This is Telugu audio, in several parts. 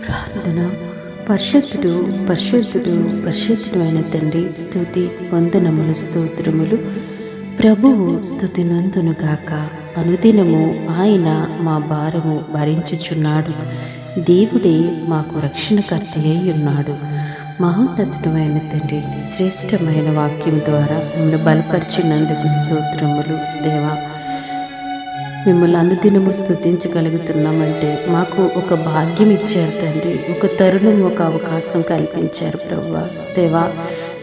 ప్రార్థన. పరిశుద్ధుడు పరిశుద్ధుడు పరిశుద్ధుడు అయిన తండ్రి, స్తుతి వందనములు స్తోత్రములు. ప్రభువు స్తుతి నందునుగాక. అనుదినము ఆయన మా భారము భరించుచున్నాడు. దేవుడే మాకు రక్షణకర్త అయి ఉన్నాడు. మహోన్నతుడు అయిన తండ్రి, శ్రేష్టమైన వాక్యం ద్వారా మిమ్మల్ని బలపరిచినందుకు స్తోత్రములు. దేవా, మిమ్మల్ని అనుదినము స్తుతించగలుగుతున్నామంటే మాకు ఒక భాగ్యం ఇచ్చారు తండ్రి. ఒక తరుణం, ఒక అవకాశం కల్పించారు ప్రభువా. దేవా,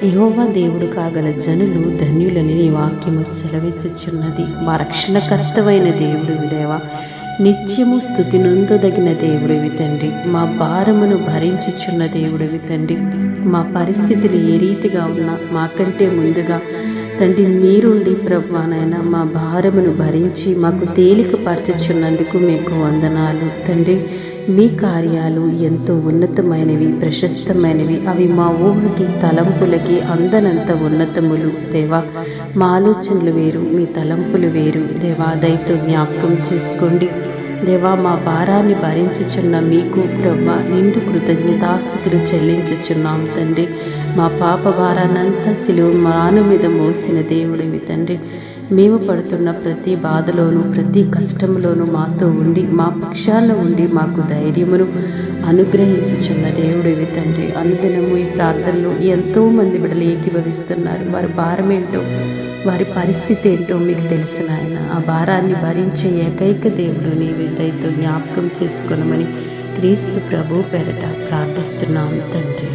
యెహోవా దేవుడు కాగల జనులు ధన్యులని నీ వాక్యము సెలవిచ్చుచున్నది. మా రక్షణకర్తవైన దేవుడివి దేవా, నిత్యము స్తుతి నొందదగిన దేవుడివి తండ్రి. మా భారమును భరించుచున్న దేవుడివి తండ్రి. మా పరిస్థితులు ఏ రీతిగా ఉన్నా మాకంటే ముందుగా తండ్రి మీరుండి ప్రభువా నాయన మా భారమును భరించి మాకు తేలికపరచుచున్నందుకు మీకు వందనాలు తండ్రి. మీ కార్యాలు ఎంతో ఉన్నతమైనవి, ప్రశస్తమైనవి. అవి మా ఊహకి తలంపులకి అందనంత ఉన్నతములు దేవా. మా ఆలోచనలు వేరు, మీ తలంపులు వేరు దేవా. దయతో జ్ఞాపకం చేసుకోండి దేవా. మా భారాన్ని భరించుచున్న మీకు ప్రభువా నిండు కృతజ్ఞతాస్తుతులు చెల్లించుచున్నాం తండ్రి. మా పాప భారాన్నంతా సిలువ మాను మీద మోసిన దేవుడివి తండ్రి. మేము పడుతున్న ప్రతి బాధలోనూ, ప్రతి కష్టంలోనూ మాతో ఉండి, మా పక్షాన ఉండి మాకు ధైర్యమును అనుగ్రహించుచున్న దేవుడివి తండ్రి. అనుదినము ఈ ప్రార్థనలో ఎంతోమంది బిడ్డలు ఏకీభవిస్తున్నారు. వారి భారం ఏంటో, వారి పరిస్థితి ఏంటో మీకు తెలిసిన ఆయన. ఆ భారాన్ని భరించే ఏకైక దేవుడు నీవే. దయతో జ్ఞాపకం చేసుకొనమని క్రీస్తు ప్రభు పేరట ప్రార్థిస్తున్నాం తండ్రి.